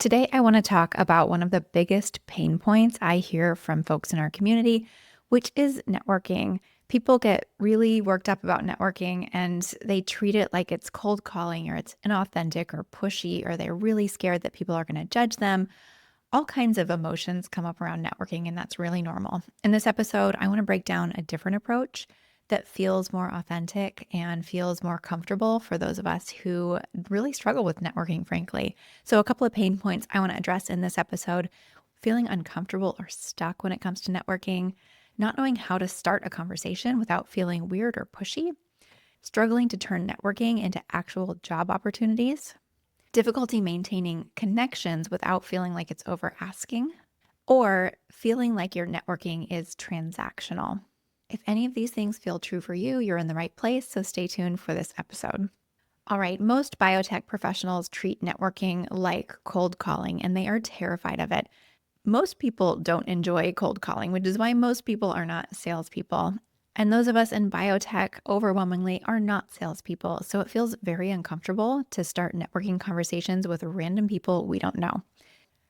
Today, I want to talk about one of the biggest pain points I hear from folks in our community, which is networking. People get really worked up about networking and they treat it like it's cold calling or it's inauthentic or pushy, or they're really scared that people are going to judge them. All kinds of emotions come up around networking, and that's really normal. In this episode, I want to break down a different approach that feels more authentic and feels more comfortable for those of us who really struggle with networking, frankly. So, a couple of pain points I want to address in this episode: feeling uncomfortable or stuck when it comes to networking, not knowing how to start a conversation without feeling weird or pushy, struggling to turn networking into actual job opportunities, difficulty maintaining connections without feeling like it's over asking, or feeling like your networking is transactional. If any of these things feel true for you, you're in the right place, so stay tuned for this episode. All right, most biotech professionals treat networking like cold calling, and they are terrified of it. Most people don't enjoy cold calling, which is why most people are not salespeople. And those of us in biotech overwhelmingly are not salespeople, so it feels very uncomfortable to start networking conversations with random people we don't know.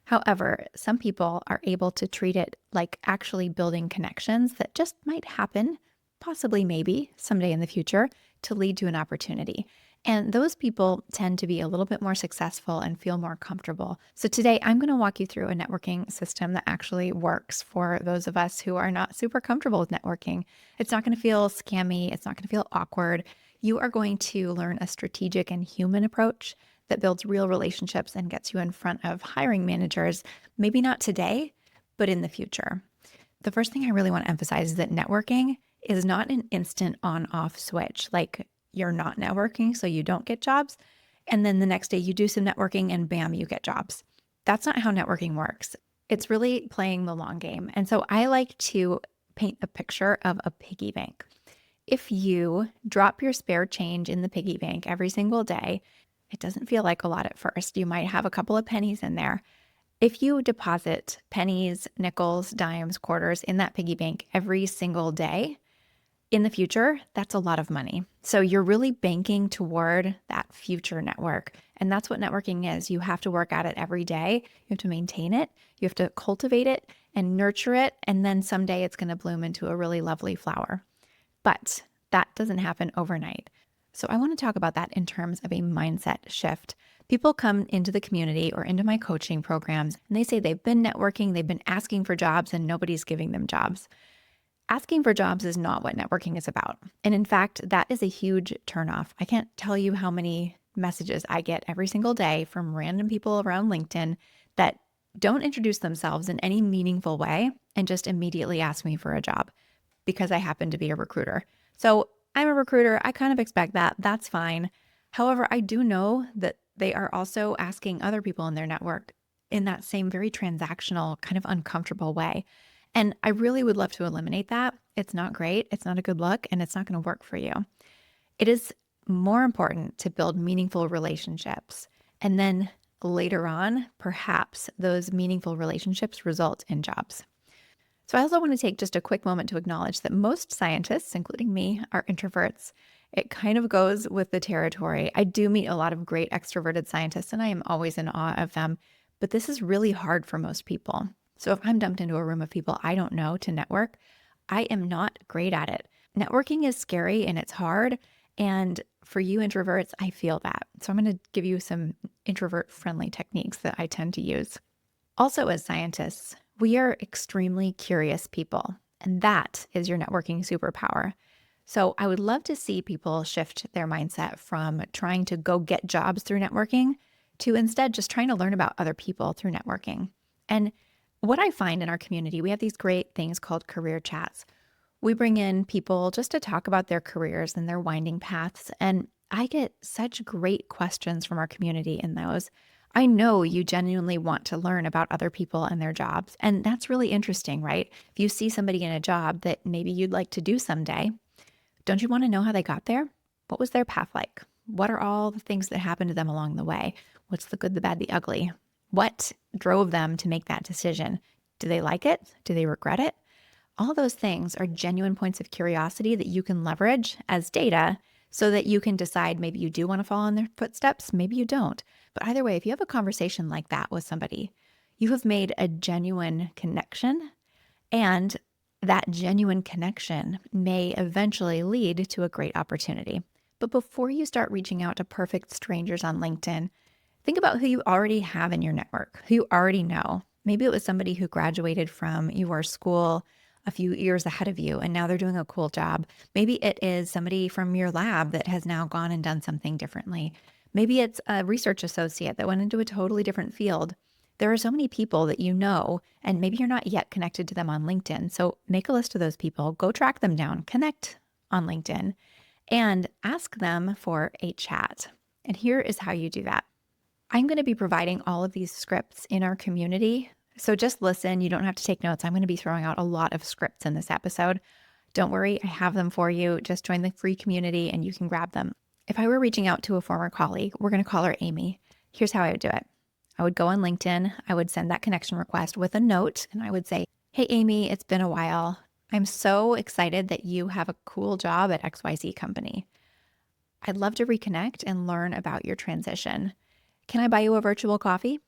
However, some people are able to treat it like actually building connections that just might happen, possibly maybe someday in the future, to lead to an opportunity. And those people tend to be a little bit more successful and feel more comfortable. So today I'm going to walk you through a networking system that actually works for those of us who are not super comfortable with networking. It's not going to feel scammy. It's not going to feel awkward. You are going to learn a strategic and human approach that builds real relationships and gets you in front of hiring managers, maybe not today, but in the future. The first thing I really want to emphasize is that networking is not an instant on-off switch. Like, you're not networking, so you don't get jobs, and then the next day you do some networking and bam, you get jobs. That's not how networking works. It's really playing the long game. And so I like to paint a picture of a piggy bank. If you drop your spare change in the piggy bank every single day, it doesn't feel like a lot at first. You might have a couple of pennies in there. If you deposit pennies, nickels, dimes, quarters in that piggy bank every single day, in the future, that's a lot of money. So you're really banking toward that future network. And that's what networking is. You have to work at it every day. You have to maintain it. You have to cultivate it and nurture it. And then someday it's going to bloom into a really lovely flower. But that doesn't happen overnight. So I want to talk about that in terms of a mindset shift. People come into the community or into my coaching programs and they say they've been networking, they've been asking for jobs, and nobody's giving them jobs. Asking for jobs is not what networking is about. And in fact, that is a huge turnoff. I can't tell you how many messages I get every single day from random people around LinkedIn that don't introduce themselves in any meaningful way and just immediately ask me for a job because I happen to be a recruiter. So I'm a recruiter. I kind of expect that. That's fine. However, I do know that they are also asking other people in their network in that same very transactional, kind of uncomfortable way. And I really would love to eliminate that. It's not great. It's not a good look, and it's not going to work for you. It is more important to build meaningful relationships. And then later on, perhaps those meaningful relationships result in jobs. So I also want to take just a quick moment to acknowledge that most scientists, including me, are introverts. It kind of goes with the territory. I do meet a lot of great extroverted scientists, and I am always in awe of them. But this is really hard for most people. So if I'm dumped into a room of people I don't know to network, I am not great at it. Networking is scary and it's hard. And for you introverts, I feel that. So I'm going to give you some introvert-friendly techniques that I tend to use. Also, as scientists, we are extremely curious people, and that is your networking superpower. So I would love to see people shift their mindset from trying to go get jobs through networking to instead just trying to learn about other people through networking. And what I find in our community, we have these great things called career chats. We bring in people just to talk about their careers and their winding paths, and I get such great questions from our community in those. I know you genuinely want to learn about other people and their jobs, and that's really interesting, right? If you see somebody in a job that maybe you'd like to do someday, don't you want to know how they got there? What was their path like? What are all the things that happened to them along the way? What's the good, the bad, the ugly? What drove them to make that decision? Do they like it? Do they regret it? All those things are genuine points of curiosity that you can leverage as data so that you can decide maybe you do want to follow in their footsteps, maybe you don't. But either way, if you have a conversation like that with somebody, you have made a genuine connection, and that genuine connection may eventually lead to a great opportunity. But before you start reaching out to perfect strangers on LinkedIn, think about who you already have in your network, who you already know. Maybe it was somebody who graduated from your school a few years ahead of you, and now they're doing a cool job. Maybe it is somebody from your lab that has now gone and done something differently. Maybe it's a research associate that went into a totally different field. There are so many people that you know, and maybe you're not yet connected to them on LinkedIn. So make a list of those people, go track them down, connect on LinkedIn, and ask them for a chat. And here is how you do that. I'm going to be providing all of these scripts in our community. So just listen. You don't have to take notes. I'm going to be throwing out a lot of scripts in this episode. Don't worry, I have them for you. Just join the free community and you can grab them. If I were reaching out to a former colleague, we're going to call her Amy. Here's how I would do it. I would go on LinkedIn. I would send that connection request with a note, and I would say, "Hey, Amy, it's been a while. I'm so excited that you have a cool job at XYZ company. I'd love to reconnect and learn about your transition. Can I buy you a virtual coffee?"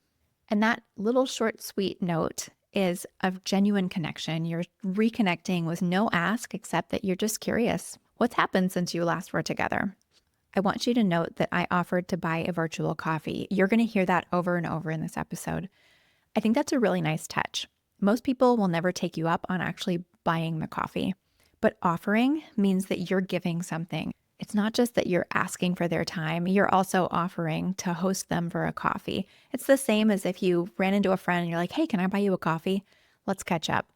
And that little short, sweet note is a genuine connection. You're reconnecting with no ask except that you're just curious. What's happened since you last were together? I want you to note that I offered to buy a virtual coffee. You're going to hear that over and over in this episode. I think that's a really nice touch. Most people will never take you up on actually buying the coffee, but offering means that you're giving something. It's not just that you're asking for their time, you're also offering to host them for a coffee. It's the same as if you ran into a friend and you're like, "Hey, can I buy you a coffee? Let's catch up."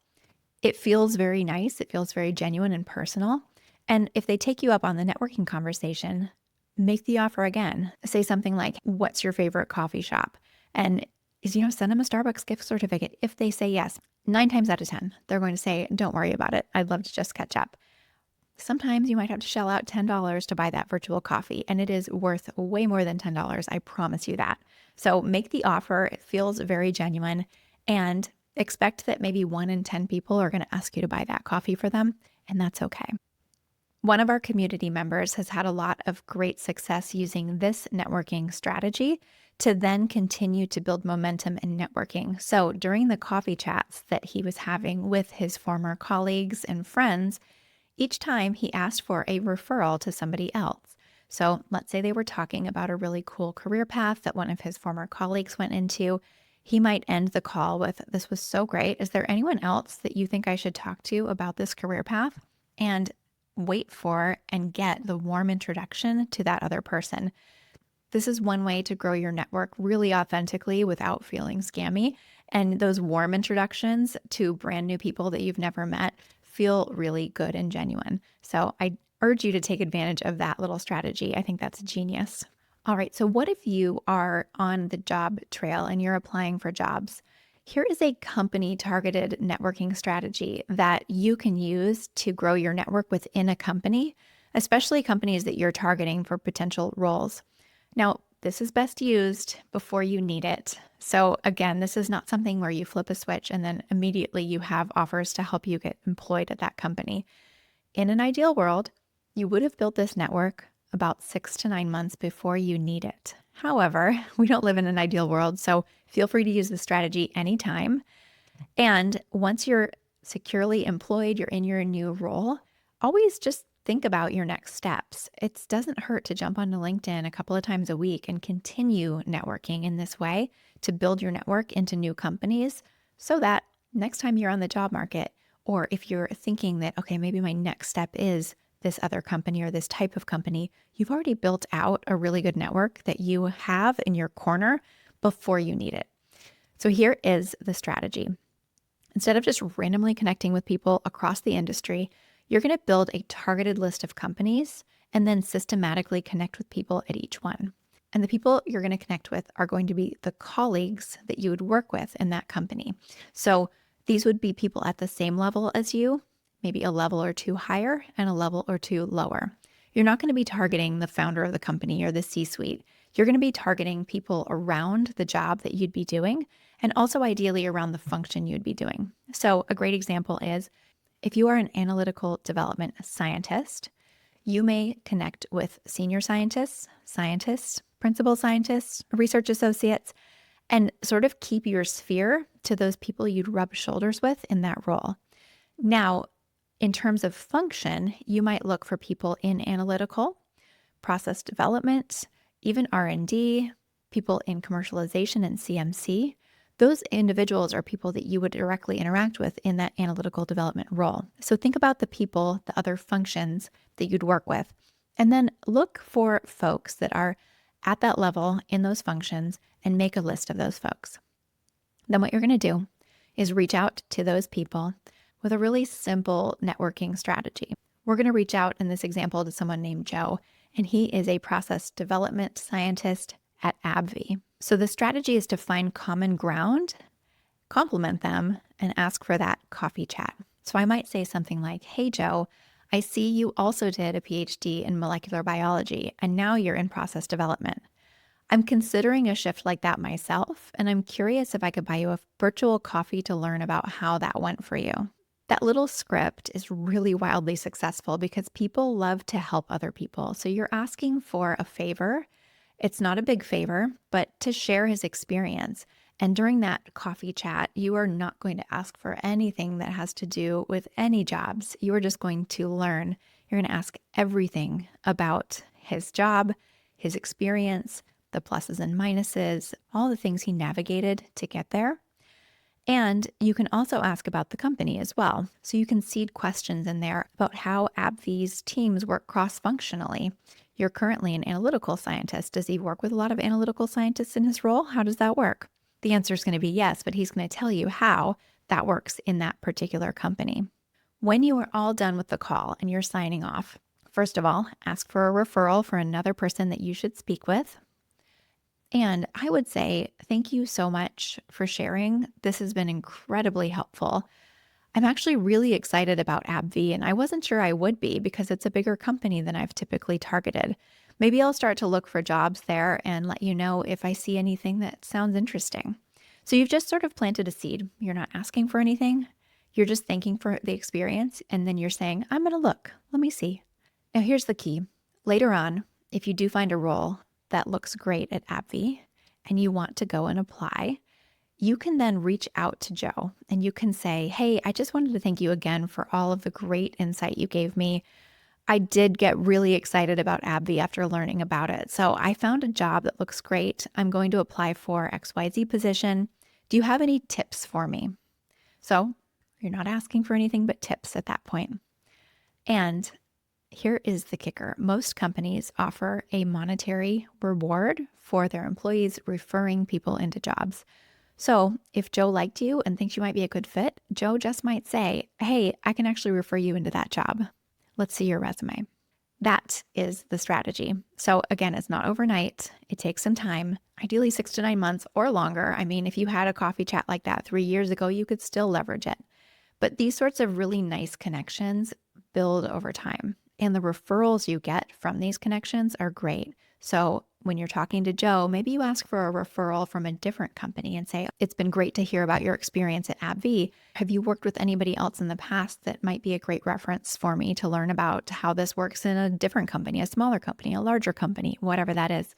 It feels very nice. It feels very genuine and personal. And if they take you up on the networking conversation, make the offer again. Say something like, "What's your favorite coffee shop?" And send them a Starbucks gift certificate. If they say yes, 9 times out of 10, they're going to say, "Don't worry about it. I'd love to just catch up." Sometimes you might have to shell out $10 to buy that virtual coffee, and it is worth way more than $10. I promise you that. So make the offer. It feels very genuine, and expect that maybe 1 in 10 people are going to ask you to buy that coffee for them, and that's okay. One of our community members has had a lot of great success using this networking strategy to then continue to build momentum in networking. So during the coffee chats that he was having with his former colleagues and friends, each time he asked for a referral to somebody else. So let's say they were talking about a really cool career path that one of his former colleagues went into. He might end the call with, "This was so great. Is there anyone else that you think I should talk to about this career path?" And wait for and get the warm introduction to that other person. This is one way to grow your network really authentically without feeling scammy. And those warm introductions to brand new people that you've never met feel really good and genuine. So I urge you to take advantage of that little strategy. I think that's genius. All right, so what if you are on the job trail and you're applying for jobs? Here is a company-targeted networking strategy that you can use to grow your network within a company, especially companies that you're targeting for potential roles. Now, this is best used before you need it. So again, this is not something where you flip a switch and then immediately you have offers to help you get employed at that company. In an ideal world, you would have built this network about 6 to 9 months before you need it. However, we don't live in an ideal world, so feel free to use this strategy anytime. And once you're securely employed, you're in your new role, always just think about your next steps. It doesn't hurt to jump onto LinkedIn a couple of times a week and continue networking in this way to build your network into new companies so that next time you're on the job market, or if you're thinking that, okay, maybe my next step is this other company or this type of company, you've already built out a really good network that you have in your corner before you need it. So here is the strategy. Instead of just randomly connecting with people across the industry, you're going to build a targeted list of companies and then systematically connect with people at each one. And the people you're going to connect with are going to be the colleagues that you would work with in that company. So these would be people at the same level as you, maybe a level or two higher and a level or two lower. You're not going to be targeting the founder of the company or the C-suite. You're going to be targeting people around the job that you'd be doing and also ideally around the function you'd be doing. So a great example is if you are an analytical development scientist, You may connect with senior scientists, principal scientists, research associates, and sort of keep your sphere to those people you'd rub shoulders with in that role. Now, in terms of function, you might look for people in analytical, process development, even R&D, people in commercialization and CMC. Those individuals are people that you would directly interact with in that analytical development role. So think about the people, the other functions that you'd work with, and then look for folks that are at that level in those functions and make a list of those folks. Then what you're going to do is reach out to those people with a really simple networking strategy. We're going to reach out in this example to someone named Joe, and he is a process development scientist at AbbVie. So the strategy is to find common ground, compliment them, and ask for that coffee chat. So I might say something like, "Hey, Joe, I see you also did a PhD in molecular biology, and now you're in process development. I'm considering a shift like that myself, and I'm curious if I could buy you a virtual coffee to learn about how that went for you." That little script is really wildly successful because people love to help other people. So you're asking for a favor. It's not a big favor, but to share his experience. And during that coffee chat, you are not going to ask for anything that has to do with any jobs. You are just going to learn. You're going to ask everything about his job, his experience, the pluses and minuses, all the things he navigated to get there. And you can also ask about the company as well. So you can seed questions in there about how AbbVie's teams work cross-functionally. You're currently an analytical scientist. Does he work with a lot of analytical scientists in his role? How does that work? The answer is going to be yes, but he's going to tell you how that works in that particular company. When you are all done with the call and you're signing off, first of all, ask for a referral for another person that you should speak with. And I would say, thank you so much for sharing. This has been incredibly helpful. I'm actually really excited about AbbVie, and I wasn't sure I would be because it's a bigger company than I've typically targeted. Maybe I'll start to look for jobs there and let you know if I see anything that sounds interesting. So you've just sort of planted a seed. You're not asking for anything. You're just thanking for the experience, and then you're saying, I'm going to look. Let me see. Now, here's the key. Later on, if you do find a role that looks great at AbbVie and you want to go and apply, you can then reach out to Joe and you can say, "Hey, I just wanted to thank you again for all of the great insight you gave me. I did get really excited about AbbVie after learning about it. So I found a job that looks great. I'm going to apply for XYZ position. Do you have any tips for me?" So you're not asking for anything but tips at that point. And here is the kicker. Most companies offer a monetary reward for their employees referring people into jobs. So if Joe liked you and thinks you might be a good fit, Joe just might say, "Hey, I can actually refer you into that job. Let's see your resume." That is the strategy. So again, it's not overnight. It takes some time, ideally 6 to 9 months or longer. I mean, if you had a coffee chat like that 3 years ago, you could still leverage it. But these sorts of really nice connections build over time. And the referrals you get from these connections are great. So when you're talking to Joe, maybe you ask for a referral from a different company and say, "It's been great to hear about your experience at AbbVie. Have you worked with anybody else in the past that might be a great reference for me to learn about how this works in a different company, a smaller company, a larger company," whatever that is,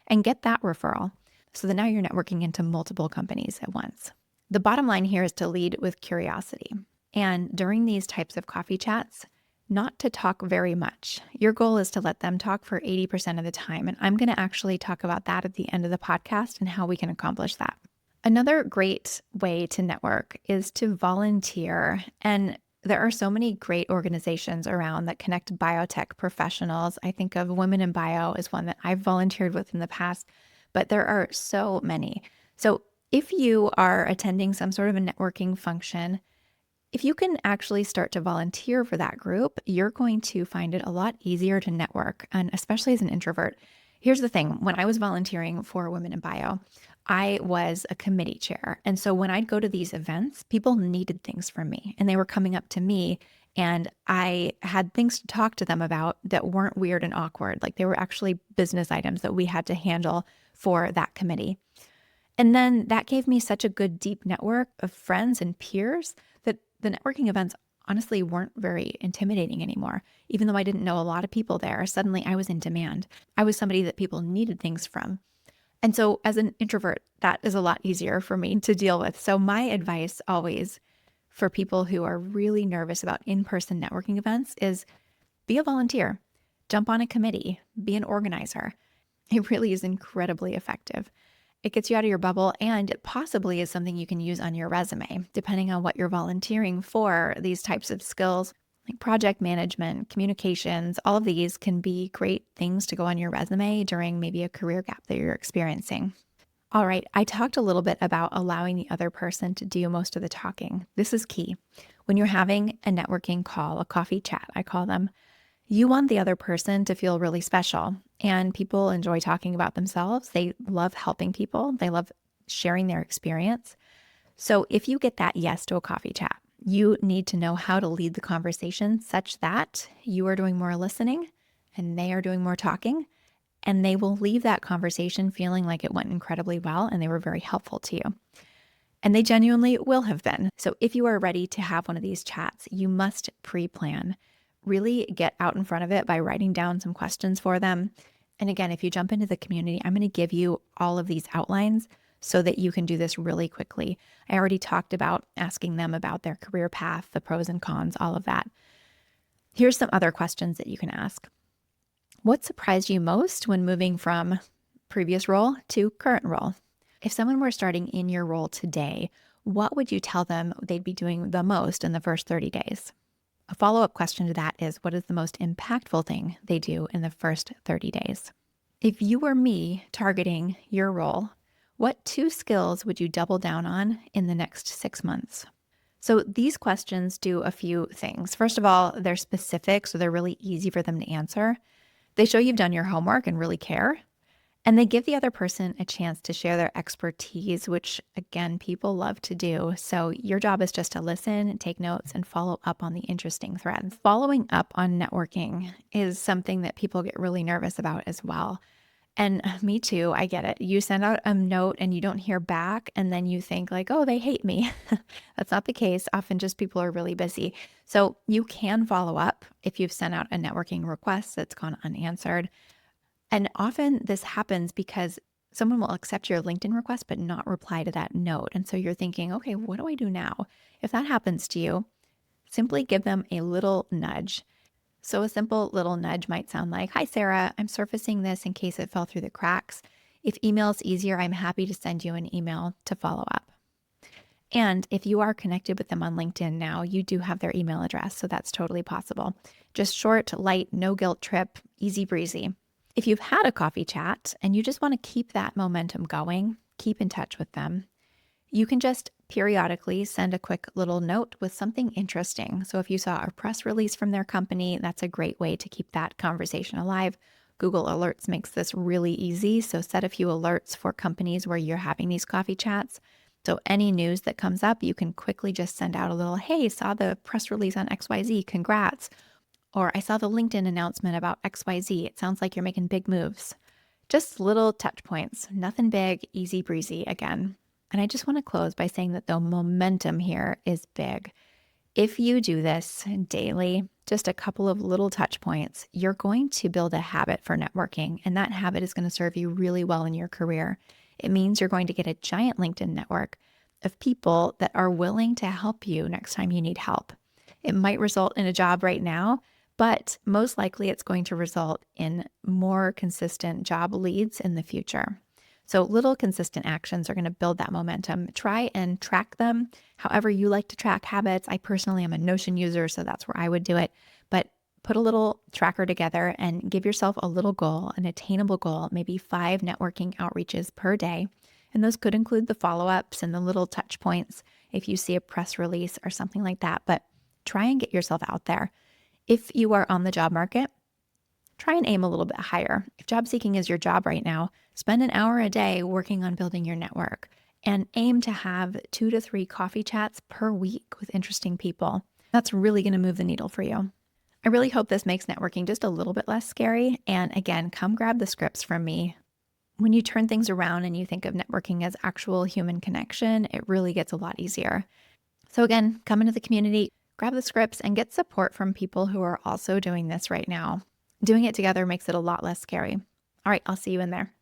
and get that referral. So that now you're networking into multiple companies at once. The bottom line here is to lead with curiosity. And during these types of coffee chats, not to talk very much. Your goal is to let them talk for 80% of the time. And I'm going to actually talk about that at the end of the podcast and how we can accomplish that. Another great way to network is to volunteer. And there are so many great organizations around that connect biotech professionals. I think of Women in Bio as one that I've volunteered with in the past, but there are so many. So if you are attending some sort of a networking function, if you can actually start to volunteer for that group, you're going to find it a lot easier to network, and especially as an introvert. Here's the thing. When I was volunteering for Women in Bio, I was a committee chair. And so when I'd go to these events, people needed things from me and they were coming up to me and I had things to talk to them about that weren't weird and awkward. Like they were actually business items that we had to handle for that committee. And then that gave me such a good deep network of friends and peers that the networking events honestly weren't very intimidating anymore. Even though I didn't know a lot of people there, suddenly I was in demand. I was somebody that people needed things from. And so as an introvert, that is a lot easier for me to deal with. So my advice always for people who are really nervous about in-person networking events is be a volunteer, jump on a committee, be an organizer. It really is incredibly effective. It gets you out of your bubble, and it possibly is something you can use on your resume, depending on what you're volunteering for. These types of skills, like project management, communications, all of these can be great things to go on your resume during maybe a career gap that you're experiencing. All right, I talked a little bit about allowing the other person to do most of the talking. This is key. When you're having a networking call, a coffee chat, I call them, you want the other person to feel really special. And people enjoy talking about themselves. They love helping people. They love sharing their experience. So if you get that yes to a coffee chat, you need to know how to lead the conversation such that you are doing more listening and they are doing more talking. And they will leave that conversation feeling like it went incredibly well and they were very helpful to you. And they genuinely will have been. So if you are ready to have one of these chats, you must pre-plan. Really get out in front of it by writing down some questions for them. And again, if you jump into the community, I'm going to give you all of these outlines so that you can do this really quickly. I already talked about asking them about their career path, the pros and cons, all of that. Here's some other questions that you can ask. What surprised you most when moving from previous role to current role? If someone were starting in your role today, what would you tell them they'd be doing the most in the first 30 days? A follow-up question to that is, what is the most impactful thing they do in the first 30 days? If you were me targeting your role, what 2 skills would you double down on in the next 6 months? So these questions do a few things. First of all, they're specific, so they're really easy for them to answer. They show you've done your homework and really care. And they give the other person a chance to share their expertise, which again, people love to do. So your job is just to listen, take notes, and follow up on the interesting threads. Following up on networking is something that people get really nervous about as well. And me too, I get it. You send out a note and you don't hear back, and then you think like, oh, they hate me. That's not the case. Often just people are really busy. So you can follow up if you've sent out a networking request that's gone unanswered. And often this happens because someone will accept your LinkedIn request, but not reply to that note. And so you're thinking, okay, what do I do now? If that happens to you, simply give them a little nudge. So a simple little nudge might sound like, hi, Sarah, I'm surfacing this in case it fell through the cracks. If email is easier, I'm happy to send you an email to follow up. And if you are connected with them on LinkedIn now, you do have their email address. So that's totally possible. Just short, light, no guilt trip, easy breezy. If you've had a coffee chat and you just want to keep that momentum going, keep in touch with them. You can just periodically send a quick little note with something interesting. So if you saw a press release from their company, that's a great way to keep that conversation alive. Google Alerts makes this really easy. So set a few alerts for companies where you're having these coffee chats. So any news that comes up, you can quickly just send out a little, hey, saw the press release on XYZ, congrats. Or I saw the LinkedIn announcement about XYZ. It sounds like you're making big moves. Just little touch points, nothing big, easy breezy again. And I just want to close by saying that the momentum here is big. If you do this daily, just a couple of little touch points, you're going to build a habit for networking. And that habit is going to serve you really well in your career. It means you're going to get a giant LinkedIn network of people that are willing to help you next time you need help. It might result in a job right now, but most likely it's going to result in more consistent job leads in the future. So little consistent actions are going to build that momentum. Try and track them however you like to track habits. I personally am a Notion user, so that's where I would do it. But put a little tracker together and give yourself a little goal, an attainable goal, maybe 5 networking outreaches per day. And those could include the follow-ups and the little touch points if you see a press release or something like that. But try and get yourself out there. If you are on the job market, try and aim a little bit higher. If job seeking is your job right now, spend an hour a day working on building your network and aim to have 2 to 3 coffee chats per week with interesting people. That's really going to move the needle for you. I really hope this makes networking just a little bit less scary. And again, come grab the scripts from me. When you turn things around and you think of networking as actual human connection, it really gets a lot easier. So again, come into the community, Grab the scripts and get support from people who are also doing this right now. Doing it together makes it a lot less scary. All right, I'll see you in there.